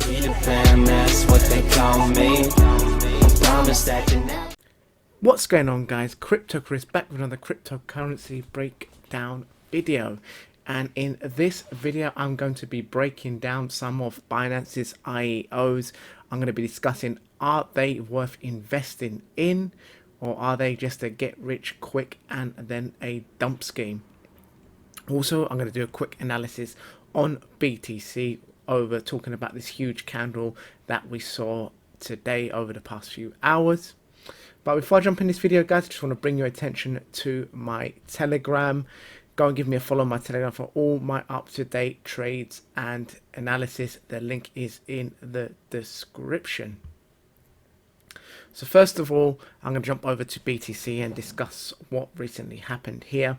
Peter Pan, that's what they call me. I promise that you never. What's going on, guys? Crypto Chris back with another cryptocurrency breakdown video, and in this video I'm going to be breaking down some of Binance's IEOs. I'm going to be discussing, are they worth investing in, or are they just a get rich quick and then a dump scheme? Also, I'm going to do a quick analysis on BTC over talking about this huge candle that we saw today over the past few hours. But before I jump in this video, guys, I just want to bring your attention to my Telegram. Go and give me a follow on my Telegram for all my up-to-date trades and analysis. The link is in the description. So first of all, I'm going to jump over to BTC and discuss what recently happened here.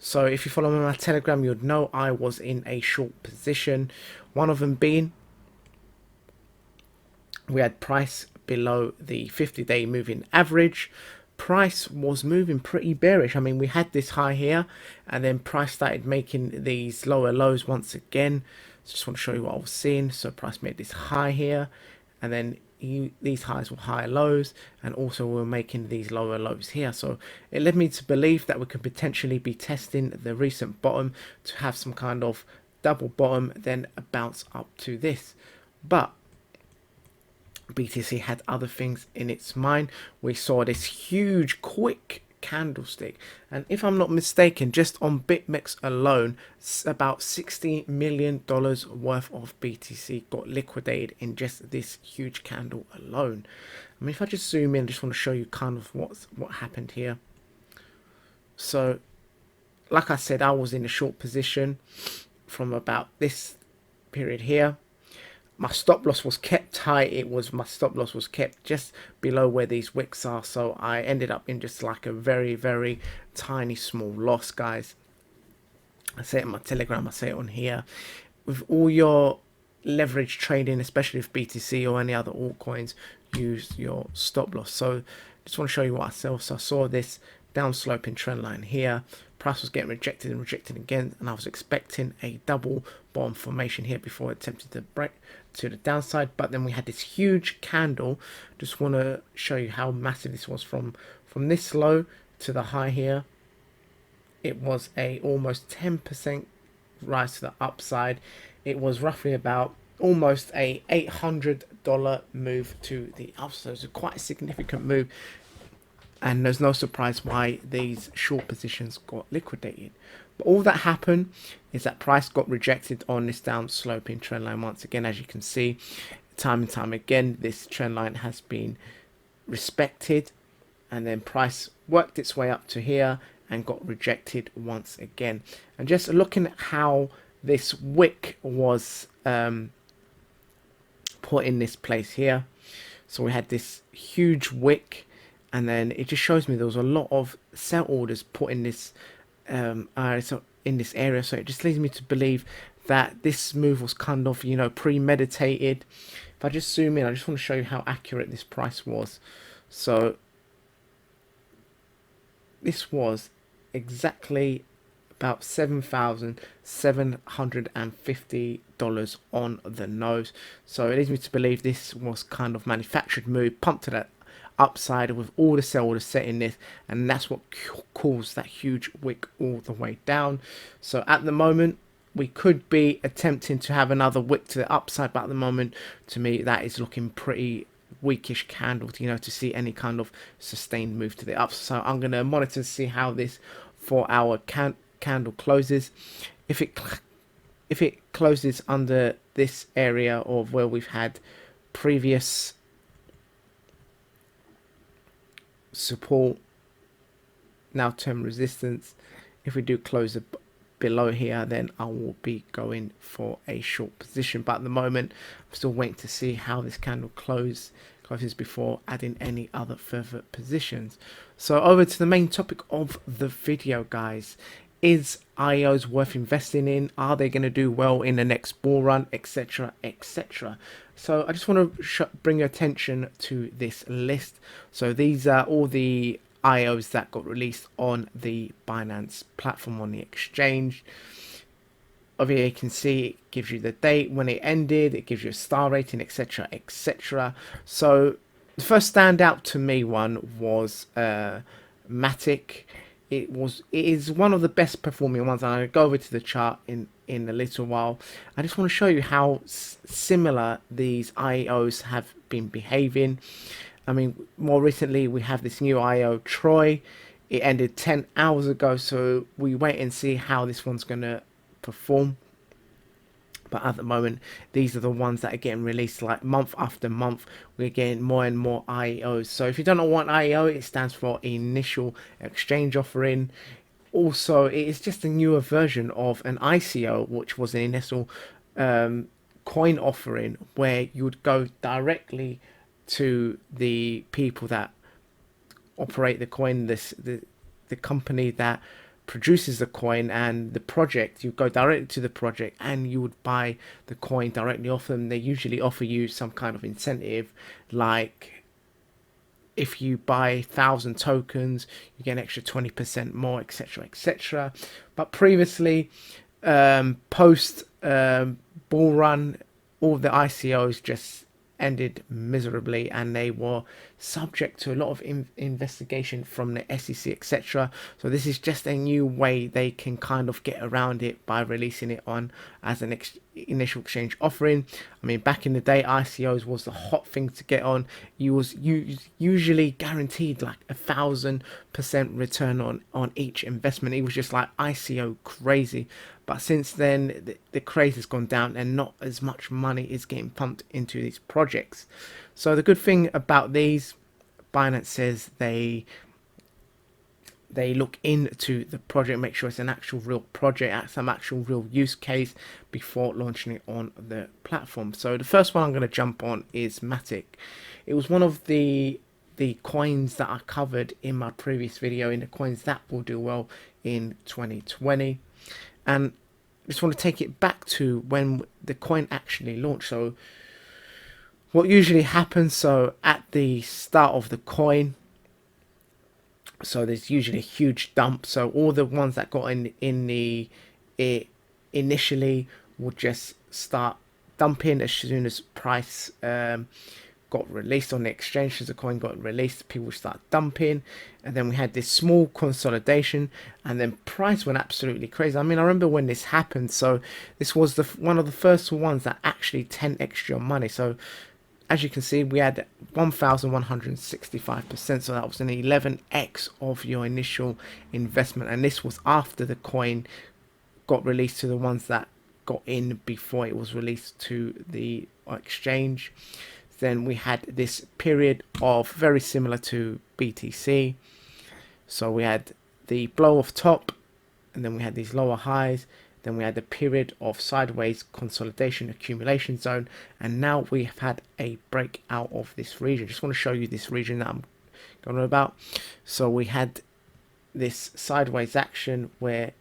So if you follow me on my Telegram, you'd know I was in a short position. One of them being, we had price below the 50-day moving average. Price was moving pretty bearish. I mean, we had this high here, and then price started making these lower lows once again. So just want to show you what I was seeing. So price made this high here, and then these highs were higher lows, and also we're making these lower lows here. So it led me to believe that we could potentially be testing the recent bottom to have some kind of double bottom, then a bounce up to this. But BTC had other things in its mind. We saw this huge quick candlestick, and if I'm not mistaken, just on BitMEX alone, about $60 million worth of BTC got liquidated in just this huge candle alone. I mean, if I just zoom in, I just want to show you kind of what happened here. So like I said, I was in a short position from about this period here. My stop loss was kept high. My stop loss was kept just below where these wicks are. So I ended up in just like a very, very tiny small loss, guys. I say it in my Telegram, I say it on here. With all your leverage trading, especially with BTC or any other altcoins, use your stop loss. So just want to show you what I saw. So I saw this down sloping trend line here. Price was getting rejected and rejected again, and I was expecting a double bottom formation here before it attempted to break to the downside. But then we had this huge candle. Just want to show you how massive this was from this low to the high here. It was a almost 10% rise to the upside. It was roughly about almost a $800 move to the upside. So quite a significant move. And there's no surprise why these short positions got liquidated. But all that happened is that price got rejected on this down sloping trend line once again. As you can see, time and time again, this trend line has been respected, and then price worked its way up to here and got rejected once again. And just looking at how this wick was put in this place here, so we had this huge wick, and then it just shows me there was a lot of sell orders put in this in this area. So it just leads me to believe that this move was kind of, you know, premeditated. If I just zoom in, I just want to show you how accurate this price was. So this was exactly about $7,750 on the nose. So it leads me to believe this was kind of manufactured move, pumped to that upside with all the sell orders set in this, and that's what caused that huge wick all the way down. So at the moment, we could be attempting to have another wick to the upside, but at the moment, to me, that is looking pretty weakish candle, you know, to see any kind of sustained move to the upside. So I'm going to monitor to see how this 4-hour candle closes. If it closes under this area of where we've had previous support, now term resistance, if we do close below here, then I will be going for a short position. But at the moment, I'm still waiting to see how this candle closes before adding any other further positions. So over to the main topic of the video, guys. Is IEOs worth investing in? Are they going to do well in the next bull run, etc, etc? So I just want to bring your attention to this list. So these are all the IEOs that got released on the Binance platform, on the exchange. over here you can see it gives you the date when it ended, it gives you a star rating, etc, etc. So the first standout to me one was Matic. It is one of the best performing ones, and I'll go over to the chart in a little while. I just want to show you how similar these IEOs have been behaving. I mean, more recently we have this new IEO Troy. It ended 10 hours ago, so we wait and see how this one's going to perform. But at the moment, these are the ones that are getting released like month after month. We're getting more and more IEOs. So if you don't know what IEO, it stands for Initial Exchange Offering. Also, it is just a newer version of an ICO, which was an initial coin offering, where you would go directly to the people that operate the coin, the company that produces the coin and the project. You go directly to the project and you would buy the coin directly off them. They usually offer you some kind of incentive, like if you buy 1,000 tokens you get an extra 20% more, etc, etc. But previously, post bull run, all the ICOs just ended miserably, and they were subject to a lot of investigation from the SEC, etc. So this is just a new way they can kind of get around it by releasing it on as an initial exchange offering. I mean, back in the day, ICOs was the hot thing to get on. You was usually guaranteed like 1,000% return on each investment. It was just like ICO crazy. But since then, the craze has gone down and not as much money is getting pumped into these projects. So the good thing about these, Binance says they look into the project, make sure it's an actual real project, some actual real use case before launching it on the platform. So the first one I'm going to jump on is Matic. It was one of the coins that I covered in my previous video, in the coins that will do well in 2020. And I just want to take it back to when the coin actually launched. So what usually happens, so at the start of the coin, so there's usually a huge dump. So all the ones that got initially would just start dumping as soon as price got released on the exchange. As the coin got released, people start dumping, and then we had this small consolidation, and then price went absolutely crazy. I mean, I remember when this happened. So this was one of the first ones that actually 10x your money. So as you can see, we had 1,165%. So that was an 11x of your initial investment, and this was after the coin got released to the ones that got in before it was released to the exchange. Then we had this period of very similar to BTC. So we had the blow off top, and then we had these lower highs. Then we had the period of sideways consolidation accumulation zone, and now we have had a breakout of this region. Just want to show you this region that I'm going on about. So we had this sideways action where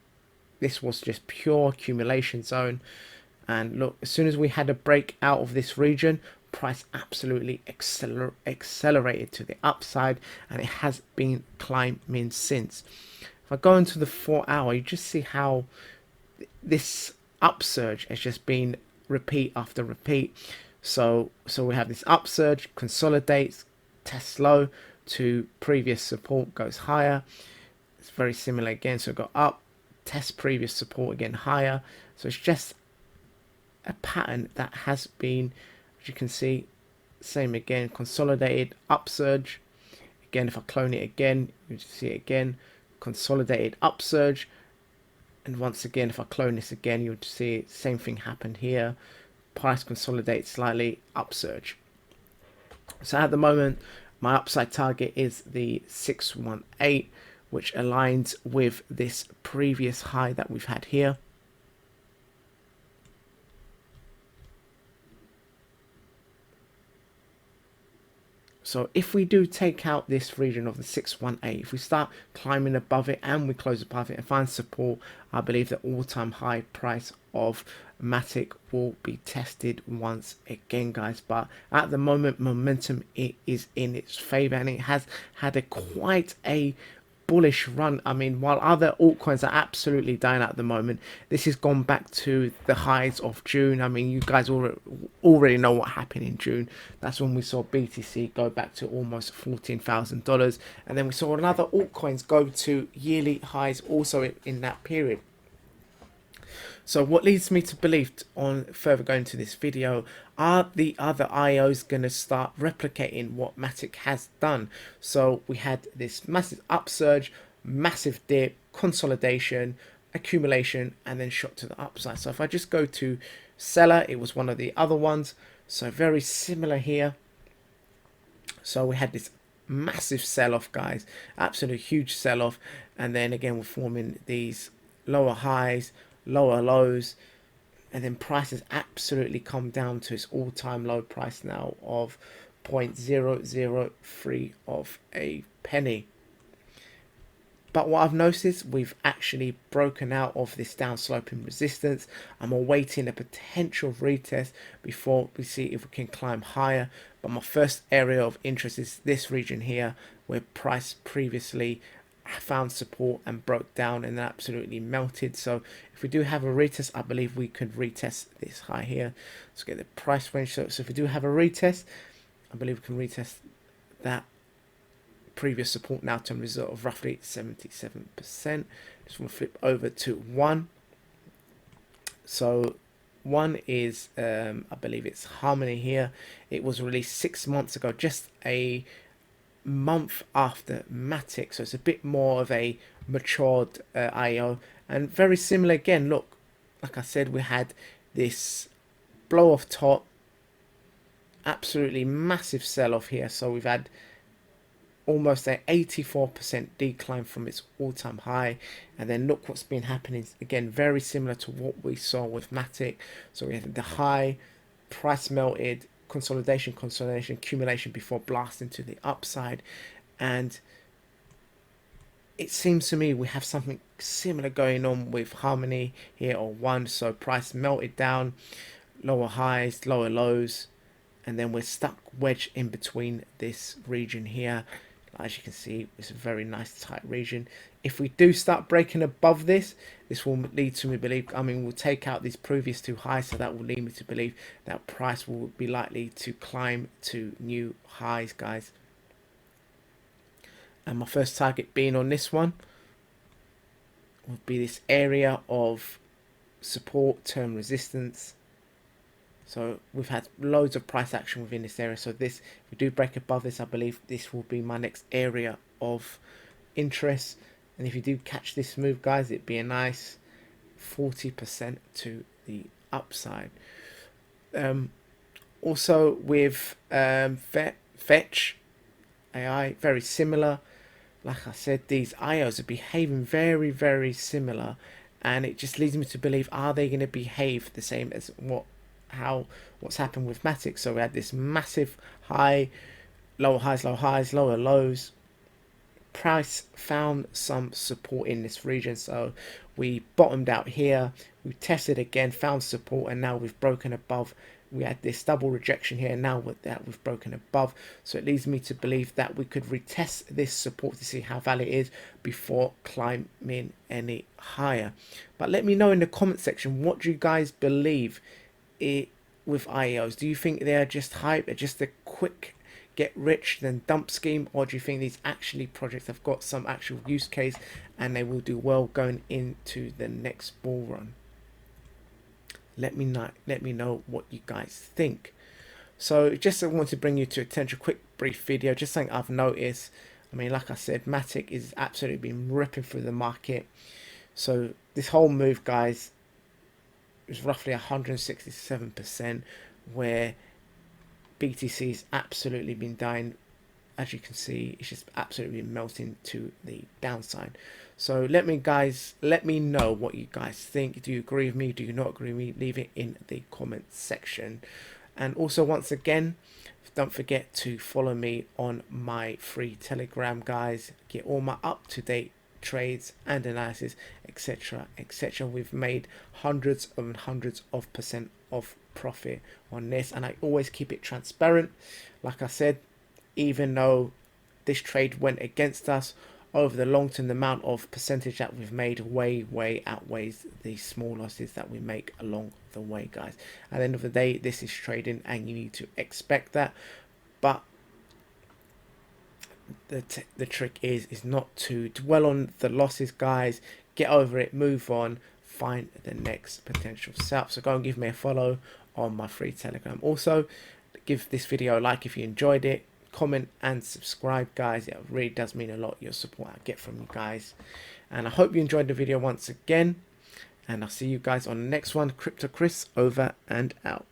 this was just pure accumulation zone, and look, as soon as we had a break out of this region, price absolutely accelerated to the upside, and it has been climbing since. If I go into the 4 hour, you just see how this upsurge has just been repeat after repeat. So we have this upsurge, consolidates, tests low to previous support, goes higher. It's very similar again. So go up, test previous support, again higher. So it's just a pattern that has been, as you can see, same again, consolidated, upsurge. Again, if I clone it again, you see it again, consolidated, upsurge. And once again, if I clone this again, you would see same thing happened here. Price consolidates slightly, upsurge. So at the moment, my upside target is the 618, which aligns with this previous high that we've had here. So if we do take out this region of the 618, if we start climbing above it and we close above it and find support, I believe the all-time high price of Matic will be tested once again, guys. But at the moment, momentum, it is in its favor, and it has had quite a bullish run. I mean, while other altcoins are absolutely dying at the moment, this has gone back to the highs of June. I mean, you guys already know what happened in June. That's when we saw BTC go back to almost $14,000, and then we saw another altcoins go to yearly highs also in that period. So what leads me to believe, on further going to this video, are the other IEOs going to start replicating what Matic has done? So we had this massive upsurge, massive dip, consolidation, accumulation, and then shot to the upside. So if I just go to seller, it was one of the other ones. So very similar here. So we had this massive sell-off, guys, absolute huge sell-off, and then again we're forming these lower highs, lower lows, and then price has absolutely come down to its all-time low price now of 0.003 of a penny. But what I've noticed, we've actually broken out of this downsloping resistance. I'm awaiting a potential retest before we see if we can climb higher. But my first area of interest is this region here, where price previously found support and broke down and absolutely melted. So if we do have a retest, I believe we could retest this high here. Let's get the price range. So if we do have a retest, I believe we can retest that previous support now to a result of roughly 77%. Just want to flip over to 1. So 1 is I believe it's Harmony here. It was released 6 months ago, just a month after Matic, so it's a bit more of a matured IEO, and very similar again. Look, like I said, we had this blow off top, absolutely massive sell off here. So we've had almost an 84% decline from its all-time high, and then look what's been happening again, very similar to what we saw with Matic. So we had the high, price melted, consolidation, accumulation before blasting to the upside. And it seems to me we have something similar going on with Harmony here, or 1. So price melted down, lower highs, lower lows, and then we're stuck wedged in between this region here. As you can see, it's a very nice tight region. If we do start breaking above this, this will lead to me believe, I mean, we'll take out these previous 2 highs, so that will lead me to believe that price will be likely to climb to new highs, guys. And my first target being on this one would be this area of support, term resistance. So we've had loads of price action within this area. So this, if we do break above this, I believe this will be my next area of interest. And if you do catch this move, guys, it'd be a nice 40% to the upside. Also with Fetch AI, very similar. Like I said, these IOs are behaving very, very similar, and it just leads me to believe, are they going to behave the same as what's happened with Matic? So we had this massive high, lower highs, lower lows. Price found some support in this region, so we bottomed out here, we tested again, found support, and now we've broken above. We had this double rejection here, and now with that we've broken above. So it leads me to believe that we could retest this support to see how valid it is before climbing any higher. But let me know in the comment section, what do you guys believe with IEOs? Do you think they're just hype, they're just a quick get rich then dump scheme, or do you think these actually projects have got some actual use case and they will do well going into the next bull run? Let me know what you guys think. So just I want to bring you to attention, a quick brief video, just something I've noticed. I mean, like I said, Matic is absolutely been ripping through the market. So this whole move, guys, is roughly 167%, where BTC's absolutely been dying. As you can see, it's just absolutely melting to the downside. So let me know what you guys think. Do you agree with me? Do you not agree with me? Leave it in the comment section. And also, once again, don't forget to follow me on my free Telegram, guys. Get all my up-to-date trades and analysis, etc, etc. We've made hundreds and hundreds of % of profit on this, and I always keep it transparent. Like I said, even though this trade went against us, over the long term, the amount of percentage that we've made way outweighs the small losses that we make along the way, guys. At the end of the day, this is trading and you need to expect that. But the trick is not to dwell on the losses, guys. Get over it, move on, find the next potential sell. So go and give me a follow on my free Telegram. Also, give this video a like if you enjoyed it. Comment and subscribe, guys. It really does mean a lot, your support I get from you guys. And I hope you enjoyed the video once again. And I'll see you guys on the next one. Crypto Chris over and out.